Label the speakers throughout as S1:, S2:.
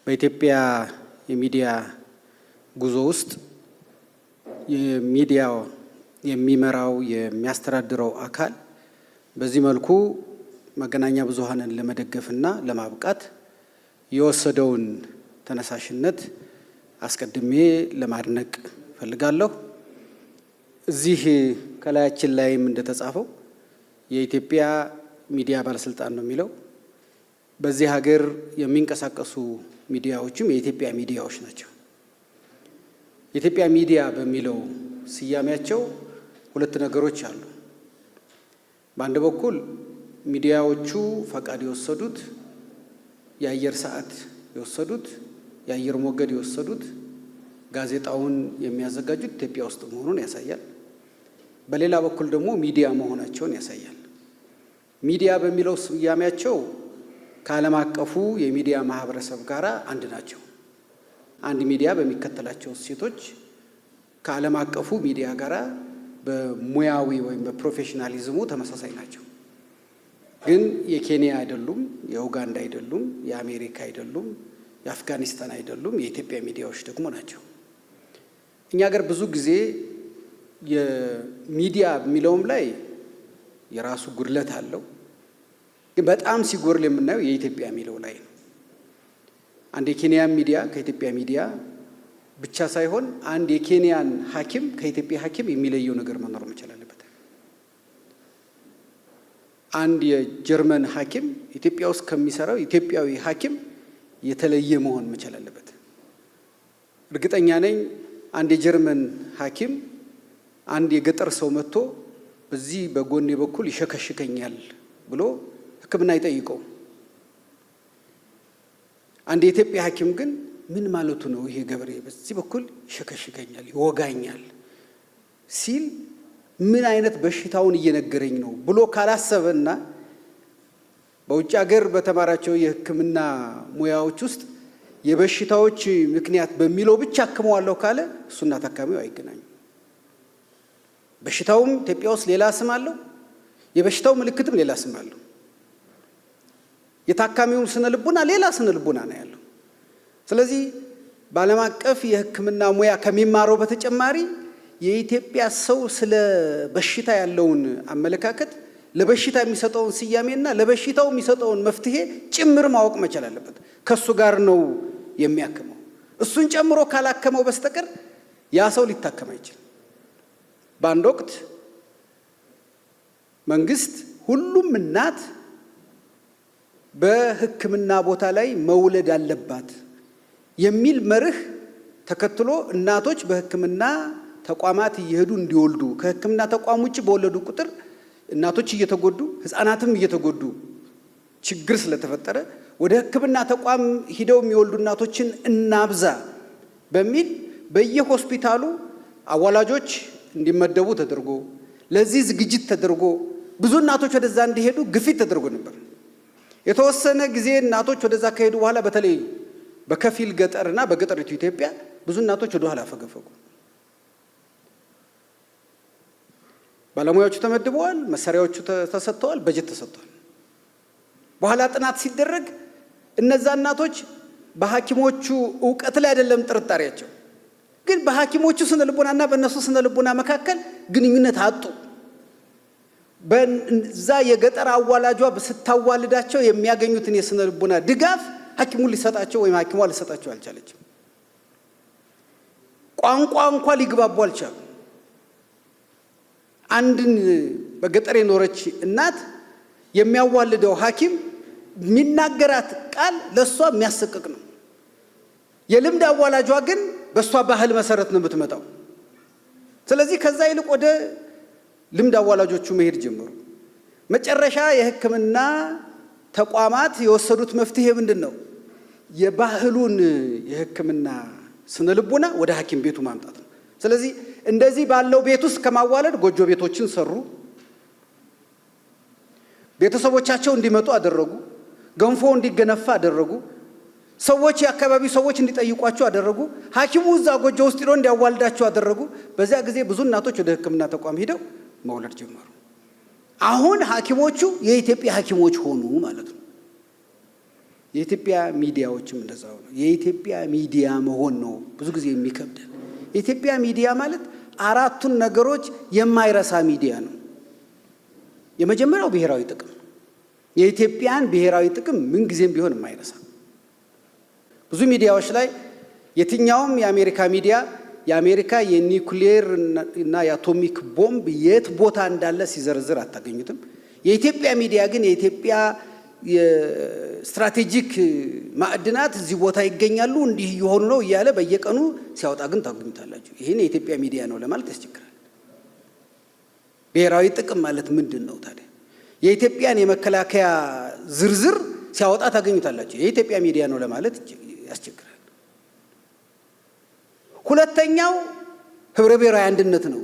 S1: በኢትዮጵያ የሚዲያ ጉዞ ውስጥ የሚዲያው የሚመራው የሚያስተዳድረው አካል በዚህ መልኩ መገናኛ ብዙሃንን ለመደገፍና ለማብቃት የወሰደውን ተነሳሽነት አስቀድሜ ለማድነቅ ፈልጋለሁ። እዚህ ከላያችን ላይም እንደተጻፈው የኢትዮጵያ ሚዲያ ባለስልጣን ነው የሚለው። በዚህ ሀገር የሚንቀሳቀሱ ሚዲያዎችም የኢትዮጵያ ሚዲያዎች ናቸው። የኢትዮጵያ ሚዲያ በሚለው ስያሜያቸው ሁለት ነገሮች አሉ። በአንድ በኩል ሚዲያዎቹ ፈቃድ የወሰዱት የአየር ሰዓት የወሰዱት የአየር ሞገድ የወሰዱት ጋዜጣውን የሚያዘጋጁት ኢትዮጵያ ውስጥ መሆኑን ያሳያል። በሌላ በኩል ደግሞ ሚዲያ መሆናቸውን ያሳያል። ሚዲያ በሚለው ስያሜያቸው ከዓለም አቀፉ የሚዲያ ማህበረሰብ ጋር አንድ ናቸው። አንድ ሚዲያ በሚከተላቸው እሴቶች ከዓለም አቀፉ ሚዲያ ጋር በሙያዊ ወይም በፕሮፌሽናሊዝሙ ተመሳሳይ ናቸው። ግን የኬንያ አይደሉም፣ የኡጋንዳ አይደሉም፣ የአሜሪካ አይደሉም፣ የአፍጋኒስታን አይደሉም። የኢትዮጵያ ሚዲያዎች ደግሞ ናቸው። እኛ ሀገር ብዙ ጊዜ የሚዲያ የሚለውም ላይ የራሱ ጉድለት አለው። ግን በጣም ሲጎርል የምናየው የኢትዮጵያ የሚለው ላይ ነው። አንድ የኬንያ ሚዲያ ከኢትዮጵያ ሚዲያ ብቻ ሳይሆን አንድ የኬንያን ሐኪም ከኢትዮጵያ ሐኪም የሚለየው ነገር መኖር መቻል አለበት። አንድ የጀርመን ሐኪም ኢትዮጵያ ውስጥ ከሚሰራው ኢትዮጵያዊ ሐኪም የተለየ መሆን መቻል አለበት። እርግጠኛ ነኝ አንድ የጀርመን ሐኪም አንድ የገጠር ሰው መጥቶ በዚህ በጎኔ በኩል ይሸከሽከኛል ብሎ ሕክምና አይጠይቀው። አንድ የኢትዮጵያ ሐኪም ግን ምን ማለቱ ነው ይሄ ገበሬ በዚህ በኩል ይሸከሽከኛል ይወጋኛል ሲል ምን አይነት በሽታውን እየነገረኝ ነው ብሎ ካላሰበና በውጭ ሀገር በተማራቸው የሕክምና ሙያዎች ውስጥ የበሽታዎች ምክንያት በሚለው ብቻ አክመዋለሁ ካለ እሱና ታካሚው አይገናኙም። በሽታውም ኢትዮጵያ ውስጥ ሌላ ስም አለው፣ የበሽታው ምልክትም ሌላ ስም አለው። የታካሚውን ስነ ልቡና ሌላ ስነ ልቡና ነው ያለው። ስለዚህ በዓለም አቀፍ የሕክምና ሙያ ከሚማረው በተጨማሪ የኢትዮጵያ ሰው ስለ በሽታ ያለውን አመለካከት ለበሽታ የሚሰጠውን ስያሜና ለበሽታው የሚሰጠውን መፍትሄ ጭምር ማወቅ መቻል አለበት። ከሱ ጋር ነው የሚያክመው። እሱን ጨምሮ ካላከመው በስተቀር ያ ሰው ሊታከም አይችልም። በአንድ ወቅት መንግስት ሁሉም እናት በሕክምና ቦታ ላይ መውለድ አለባት የሚል መርህ ተከትሎ እናቶች በሕክምና ተቋማት እየሄዱ እንዲወልዱ ከሕክምና ተቋም ውጭ በወለዱ ቁጥር እናቶች እየተጎዱ ሕፃናትም እየተጎዱ ችግር ስለተፈጠረ ወደ ሕክምና ተቋም ሂደው የሚወልዱ እናቶችን እናብዛ በሚል በየሆስፒታሉ አዋላጆች እንዲመደቡ ተደርጎ ለዚህ ዝግጅት ተደርጎ ብዙ እናቶች ወደዛ እንዲሄዱ ግፊት ተደርጎ ነበር። የተወሰነ ጊዜ እናቶች ወደዛ ከሄዱ በኋላ በተለይ በከፊል ገጠርና በገጠሪቱ ኢትዮጵያ ብዙ እናቶች ወደ ኋላ ፈገፈጉ። ባለሙያዎቹ ተመድበዋል፣ መሳሪያዎቹ ተሰጥተዋል፣ በጀት ተሰጥቷል። በኋላ ጥናት ሲደረግ እነዛ እናቶች በሐኪሞቹ እውቀት ላይ አይደለም ጥርጣሬያቸው፣ ግን በሐኪሞቹ ስነ ልቦናና በእነሱ ስነ ልቦና መካከል ግንኙነት አጡ። በዛ የገጠር አዋላጇ ስታዋልዳቸው የሚያገኙትን የስነ ልቦና ድጋፍ ሐኪሙ ሊሰጣቸው ወይም ሐኪሟ ሊሰጣቸው አልቻለችም። ቋንቋ እንኳ ሊግባቡ አልቻሉ። አንድን በገጠር የኖረች እናት የሚያዋልደው ሐኪም የሚናገራት ቃል ለሷ የሚያሰቅቅ ነው። የልምድ አዋላጇ ግን በሷ ባህል መሰረት ነው የምትመጣው። ስለዚህ ከዛ ይልቅ ወደ ልምድ አዋላጆቹ መሄድ ጀመሩ። መጨረሻ የሕክምና ተቋማት የወሰዱት መፍትሄ ምንድን ነው? የባህሉን የሕክምና ስነ ልቦና ወደ ሐኪም ቤቱ ማምጣት ነው። ስለዚህ እንደዚህ ባለው ቤት ውስጥ ከማዋለድ ጎጆ ቤቶችን ሰሩ። ቤተሰቦቻቸው እንዲመጡ አደረጉ። ገንፎ እንዲገነፋ አደረጉ። ሰዎች የአካባቢ ሰዎች እንዲጠይቋቸው አደረጉ። ሐኪሙ እዛ ጎጆ ውስጥ ሄዶ እንዲያዋልዳቸው አደረጉ። በዚያ ጊዜ ብዙ እናቶች ወደ ሕክምና ተቋም ሄደው መውለድ ጀመሩ። አሁን ሐኪሞቹ የኢትዮጵያ ሐኪሞች ሆኑ ማለት ነው። የኢትዮጵያ ሚዲያዎችም እንደዛው ነው። የኢትዮጵያ ሚዲያ መሆን ነው ብዙ ጊዜ የሚከብደን። የኢትዮጵያ ሚዲያ ማለት አራቱን ነገሮች የማይረሳ ሚዲያ ነው። የመጀመሪያው ብሔራዊ ጥቅም፣ የኢትዮጵያን ብሔራዊ ጥቅም ምን ጊዜም ቢሆን የማይረሳ። ብዙ ሚዲያዎች ላይ የትኛውም የአሜሪካ ሚዲያ የአሜሪካ የኒውክሌር እና የአቶሚክ ቦምብ የት ቦታ እንዳለ ሲዘርዝር አታገኙትም። የኢትዮጵያ ሚዲያ ግን የኢትዮጵያ የስትራቴጂክ ማዕድናት እዚህ ቦታ ይገኛሉ እንዲህ እየሆኑ ነው እያለ በየቀኑ ሲያወጣ ግን ታገኙታላችሁ። ይህን የኢትዮጵያ ሚዲያ ነው ለማለት ያስቸግራል። ብሔራዊ ጥቅም ማለት ምንድን ነው ታዲያ? የኢትዮጵያን የመከላከያ ዝርዝር ሲያወጣ ታገኙታላችሁ። የኢትዮጵያ ሚዲያ ነው ለማለት ያስቸግራል። ሁለተኛው ህብረ ብሔራዊ አንድነት ነው።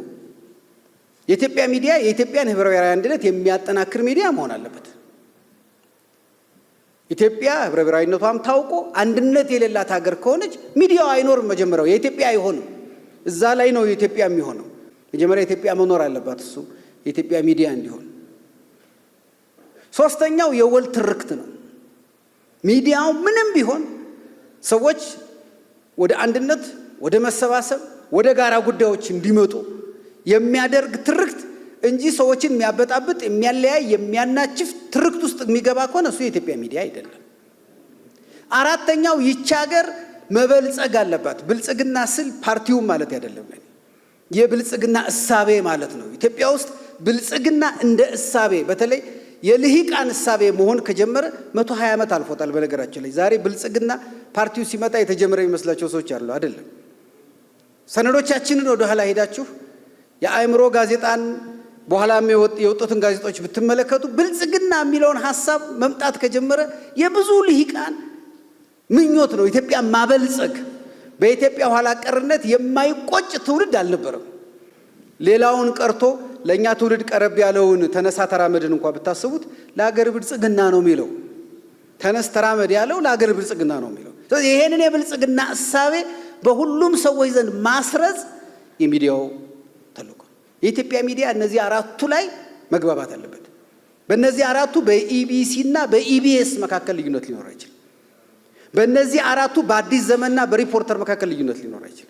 S1: የኢትዮጵያ ሚዲያ የኢትዮጵያን ህብረ ብሔራዊ አንድነት የሚያጠናክር ሚዲያ መሆን አለበት። ኢትዮጵያ ህብረ ብሔራዊነቷም ታውቆ አንድነት የሌላት ሀገር ከሆነች ሚዲያው አይኖርም። መጀመሪያው የኢትዮጵያ አይሆንም። እዛ ላይ ነው የኢትዮጵያ የሚሆነው። መጀመሪያ ኢትዮጵያ መኖር አለባት፣ እሱ የኢትዮጵያ ሚዲያ እንዲሆን። ሶስተኛው የወል ትርክት ነው። ሚዲያው ምንም ቢሆን ሰዎች ወደ አንድነት፣ ወደ መሰባሰብ፣ ወደ ጋራ ጉዳዮች እንዲመጡ የሚያደርግ ትርክት እንጂ ሰዎችን የሚያበጣብጥ፣ የሚያለያይ፣ የሚያናችፍ ትርክት ውስጥ የሚገባ ከሆነ እሱ የኢትዮጵያ ሚዲያ አይደለም። አራተኛው ይቺ ሀገር መበልጸግ አለባት። ብልጽግና ስል ፓርቲውን ማለት አይደለም፣ የብልጽግና እሳቤ ማለት ነው። ኢትዮጵያ ውስጥ ብልጽግና እንደ እሳቤ በተለይ የልሂቃን እሳቤ መሆን ከጀመረ 120 ዓመት አልፎታል። በነገራችን ላይ ዛሬ ብልጽግና ፓርቲው ሲመጣ የተጀመረ የሚመስላቸው ሰዎች አሉ። አይደለም። ሰነዶቻችንን ወደ ኋላ ሄዳችሁ የአእምሮ ጋዜጣን በኋላም የወጡትን ጋዜጦች ብትመለከቱ ብልጽግና የሚለውን ሐሳብ መምጣት ከጀመረ የብዙ ልሂቃን ምኞት ነው። ኢትዮጵያ ማበልጸግ። በኢትዮጵያ ኋላ ቀርነት የማይቆጭ ትውልድ አልነበረም። ሌላውን ቀርቶ ለእኛ ትውልድ ቀረብ ያለውን ተነሳ ተራመድን እንኳን ብታስቡት ለሀገር ብልጽግና ነው የሚለው። ተነስ ተራመድ ያለው ለሀገር ብልጽግና ነው የሚለው። ስለዚህ ይሄንን የብልጽግና እሳቤ በሁሉም ሰዎች ዘንድ ማስረጽ የሚዲያው ተልዕኮ። የኢትዮጵያ ሚዲያ እነዚህ አራቱ ላይ መግባባት አለበት። በእነዚህ አራቱ በኢቢሲ እና በኢቢኤስ መካከል ልዩነት ሊኖር አይችልም። በእነዚህ አራቱ በአዲስ ዘመንና በሪፖርተር መካከል ልዩነት ሊኖር አይችልም።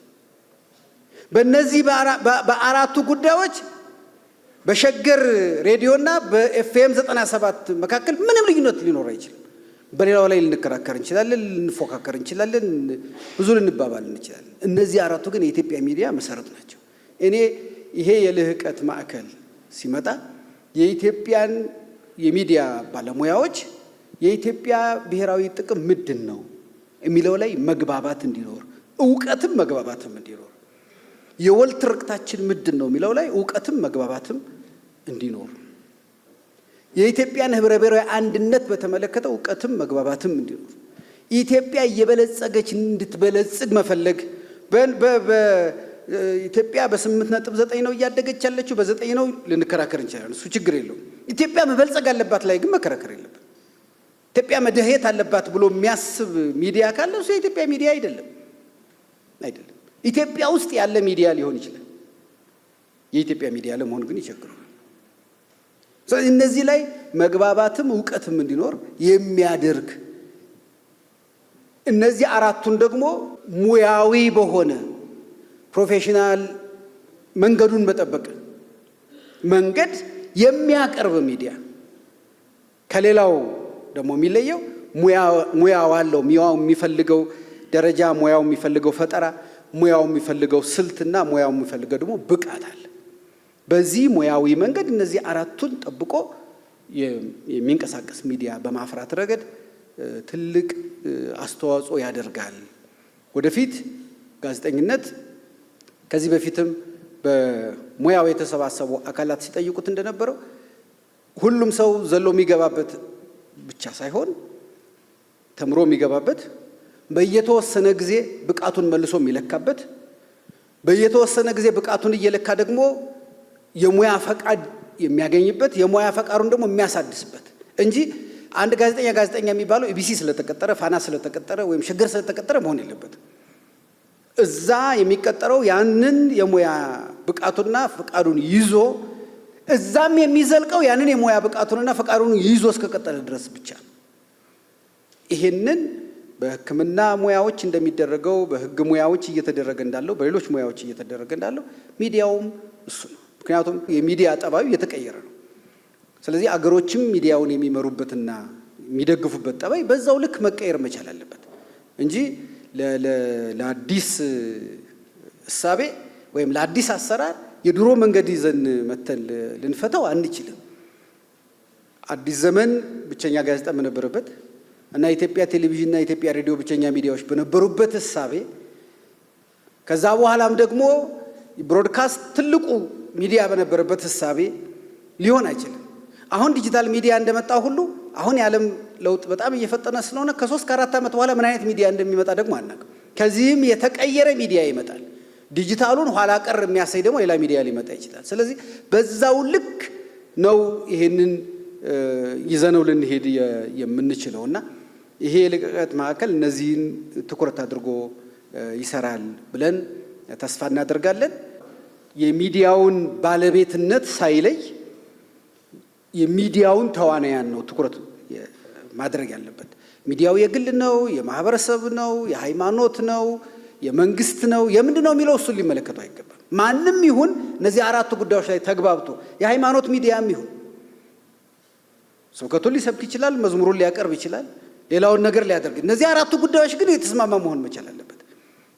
S1: በእነዚህ በአራቱ ጉዳዮች በሸገር ሬዲዮና በኤፍኤም 97 መካከል ምንም ልዩነት ሊኖር አይችልም። በሌላው ላይ ልንከራከር እንችላለን፣ ልንፎካከር እንችላለን፣ ብዙ ልንባባል እንችላለን። እነዚህ አራቱ ግን የኢትዮጵያ ሚዲያ መሰረት ናቸው። እኔ ይሄ የልህቀት ማዕከል ሲመጣ የኢትዮጵያን የሚዲያ ባለሙያዎች የኢትዮጵያ ብሔራዊ ጥቅም ምንድን ነው የሚለው ላይ መግባባት እንዲኖር፣ እውቀትም መግባባትም እንዲኖር፣ የወል ትርክታችን ምንድን ነው የሚለው ላይ እውቀትም መግባባትም እንዲኖር፣ የኢትዮጵያን ህብረ ብሔራዊ አንድነት በተመለከተ እውቀትም መግባባትም እንዲኖር፣ ኢትዮጵያ እየበለጸገች እንድትበለጽግ መፈለግ። ኢትዮጵያ በ8.9 ነው እያደገች ያለችው፣ በ9 ነው ልንከራከር እንችላለን። እሱ ችግር የለውም። ኢትዮጵያ መበልጸግ አለባት ላይ ግን መከራከር የለብን። ኢትዮጵያ መደሄት አለባት ብሎ የሚያስብ ሚዲያ ካለ እሱ የኢትዮጵያ ሚዲያ አይደለም። ኢትዮጵያ ውስጥ ያለ ሚዲያ ሊሆን ይችላል። የኢትዮጵያ ሚዲያ ለመሆን ግን ይቸግራል። ስለዚህ እነዚህ ላይ መግባባትም እውቀትም እንዲኖር የሚያደርግ እነዚህ አራቱን ደግሞ ሙያዊ በሆነ ፕሮፌሽናል መንገዱን በጠበቀ መንገድ የሚያቀርብ ሚዲያ ከሌላው ደግሞ የሚለየው ሙያው አለው። ሙያው የሚፈልገው ደረጃ፣ ሙያው የሚፈልገው ፈጠራ፣ ሙያው የሚፈልገው ስልትና ሙያው የሚፈልገው ደግሞ ብቃት አለ። በዚህ ሙያዊ መንገድ እነዚህ አራቱን ጠብቆ የሚንቀሳቀስ ሚዲያ በማፍራት ረገድ ትልቅ አስተዋጽኦ ያደርጋል። ወደፊት ጋዜጠኝነት ከዚህ በፊትም በሙያው የተሰባሰቡ አካላት ሲጠይቁት እንደነበረው ሁሉም ሰው ዘሎ የሚገባበት ብቻ ሳይሆን ተምሮ የሚገባበት፣ በየተወሰነ ጊዜ ብቃቱን መልሶ የሚለካበት፣ በየተወሰነ ጊዜ ብቃቱን እየለካ ደግሞ የሙያ ፈቃድ የሚያገኝበት፣ የሙያ ፈቃዱን ደግሞ የሚያሳድስበት እንጂ አንድ ጋዜጠኛ የሚባለው ኢቢሲ ስለተቀጠረ፣ ፋና ስለተቀጠረ ወይም ሸገር ስለተቀጠረ መሆን የለበትም። እዛ የሚቀጠረው ያንን የሙያ ብቃቱና ፈቃዱን ይዞ እዛም የሚዘልቀው ያንን የሙያ ብቃቱንና ፈቃዱን ይዞ እስከቀጠለ ድረስ ብቻ ነው። ይሄንን በሕክምና ሙያዎች እንደሚደረገው በሕግ ሙያዎች እየተደረገ እንዳለው በሌሎች ሙያዎች እየተደረገ እንዳለው ሚዲያውም እሱ ነው። ምክንያቱም የሚዲያ ጠባዩ እየተቀየረ ነው። ስለዚህ አገሮችም ሚዲያውን የሚመሩበትና የሚደግፉበት ጠባይ በዛው ልክ መቀየር መቻል አለበት እንጂ ለአዲስ እሳቤ ወይም ለአዲስ አሰራር የድሮ መንገድ ይዘን መተል ልንፈታው አንችልም። አዲስ ዘመን ብቸኛ ጋዜጣ በነበረበት እና ኢትዮጵያ ቴሌቪዥን እና ኢትዮጵያ ሬዲዮ ብቸኛ ሚዲያዎች በነበሩበት እሳቤ ከዛ በኋላም ደግሞ ብሮድካስት ትልቁ ሚዲያ በነበረበት እሳቤ ሊሆን አይችልም። አሁን ዲጂታል ሚዲያ እንደመጣ ሁሉ አሁን የዓለም ለውጥ በጣም እየፈጠነ ስለሆነ ከ3 ከ4 ዓመት በኋላ ምን አይነት ሚዲያ እንደሚመጣ ደግሞ አናውቅም። ከዚህም የተቀየረ ሚዲያ ይመጣል። ዲጂታሉን ኋላ ቀር የሚያሳይ ደግሞ ሌላ ሚዲያ ሊመጣ ይችላል። ስለዚህ በዛው ልክ ነው ይሄንን ይዘነው ልንሄድ የምንችለውና ይሄ የልቀት ማዕከል እነዚህን ትኩረት አድርጎ ይሰራል ብለን ተስፋ እናደርጋለን። የሚዲያውን ባለቤትነት ሳይለይ የሚዲያውን ተዋናያን ነው ትኩረት ማድረግ ያለበት። ሚዲያው የግል ነው፣ የማህበረሰብ ነው፣ የሃይማኖት ነው፣ የመንግስት ነው፣ የምንድን ነው የሚለው እሱን ሊመለከተው አይገባም። ማንም ይሁን እነዚህ 4 ጉዳዮች ላይ ተግባብቶ የሃይማኖት ሚዲያም ይሁን ስብከቱን ሊሰብክ ይችላል፣ መዝሙሩን ሊያቀርብ ይችላል፣ ሌላውን ነገር ሊያደርግ። እነዚህ 4 ጉዳዮች ግን የተስማማ መሆን መቻል አለበት።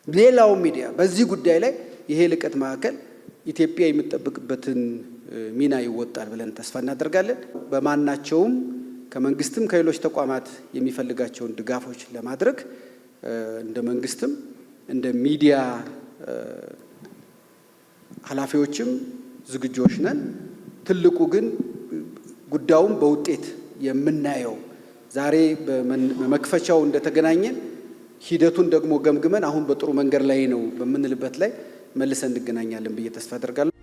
S1: ሌላው ሚዲያ በዚህ ጉዳይ ላይ ይሄ ልቀት ማዕከል ኢትዮጵያ የምትጠብቅበትን ሚና ይወጣል ብለን ተስፋ እናደርጋለን። በማናቸውም ከመንግስትም ከሌሎች ተቋማት የሚፈልጋቸውን ድጋፎች ለማድረግ እንደ መንግስትም እንደ ሚዲያ ኃላፊዎችም ዝግጆች ነን። ትልቁ ግን ጉዳዩን በውጤት የምናየው ዛሬ በመክፈቻው እንደተገናኘን ሂደቱን ደግሞ ገምግመን አሁን በጥሩ መንገድ ላይ ነው በምንልበት ላይ መልሰን እንገናኛለን ብዬ ተስፋ አደርጋለሁ።